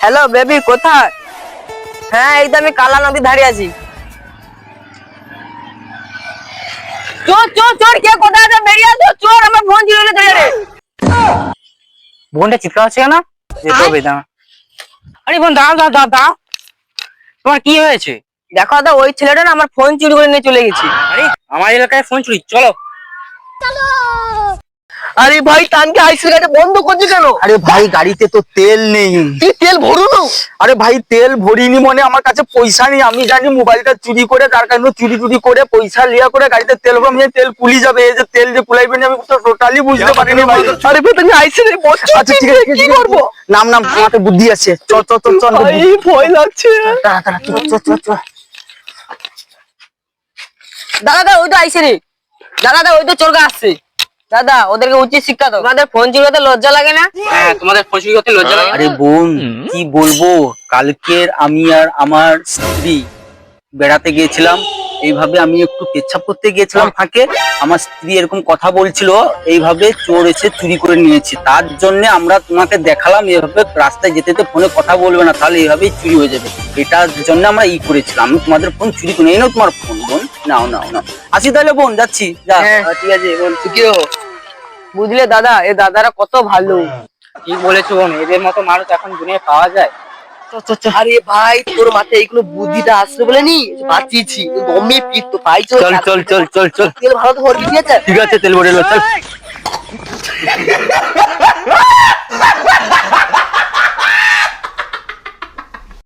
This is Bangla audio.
হ্যালো বেবি, কোথায়? হ্যাঁ, এই তো আমি কালা নদীর ধারে আছি। চোর চোর চোর, কে কোথায় আছে? বেরিয়ে আসো, চোর আমার ফোন চুরি করে চলে গেছে। বোনটা চিৎকার হচ্ছে কেন? যেতে হবে না। আরে বোন দাও দাও দাও দাও, তোমার কি হয়েছে? দেখো দাদা, ওই ছেলেটা না আমার ফোন চুরি করে নিয়ে চলে গেছে। আরে আমার এলাকায় ফোন চুরি, চলো। আরে ভাই, টানকে আইসির গাড়ি বন্ধ করছে কেন? আরে ভাই গাড়িতে তো তেল নেই। তুই তেল ভরু না? আরে ভাই তেল ভরিনি, মনে আমার কাছে পয়সা নেই। আমি জানি মোবাইলটা চুরি করে তার কারণে চুরি চুরি করে পয়সা লিয়া করে গাড়িতে তেল ভরলাম, যে তেল পুলি যাবে। এই যে তেল যে পুলাইবে না, আমি তো টোটালি বুঝতে পারিনি ভাই। আরে ভাই, তুমি আইসি রে বসছো। আচ্ছা ঠিক আছে, কি করবো? নাম নাম, তোমাতে বুদ্ধি আছে। চ চ চ চ, ভাই ভয় লাগছে। তাড়াতাড়ি চ চ চ। দাদা দাদা, ওই তো আইসি রে। দাদা দাদা, ওই তো চোরগা আসছে। দাদা, ওদেরকে উচিত শিক্ষা দাও। তোমাদের ফোন চুরি করতে লজ্জা লাগে না? হ্যাঁ, তোমাদের ফোন চুরি করতে লজ্জা লাগে? আরে বোন কি বলবো, কালকের আমি আর আমার স্ত্রী বেড়াতে গিয়েছিলাম। এইভাবে আমি একটু পেচ্ছাপ করতে গিয়েছিলাম ফাঁকে, আমার স্ত্রী এরকম কথা বলছিল, এইভাবে চোর এসে চুরি করে নিয়েছে। তার জন্য আমরা তোমাকে দেখালাম, এইভাবে রাস্তায় যেতে যেতে ফোনে কথা বলবে না, তাহলে এইভাবেই চুরি হয়ে যাবে। এটার জন্য আমরা করেছিলাম। আমি তোমাদের ফোন চুরি করে এই নাও তোমার ফোন বোন, নাও নাও নাও। আসি তাহলে বোন, যাচ্ছি। যা। হ্যাঁ। ঠিক আছে বোন। কি হো? বুঝলে দাদা, এ দাদারা কত ভালো। ঠিক বলেছো বোন, এদের মতো মানুষ এখন দুনিয়ায় পাওয়া যায়? আরে ভাই, তোর মাথায় এইগুলো বুদ্ধিটা আসছে বলে নি বাঁচিয়েছি। দমে পিট ভাই। চল চল চল চল চল। তেল ভালো তো ভরবি, ঠিক আছে? ঠিক আছে, তেল ভরে এলো, চল।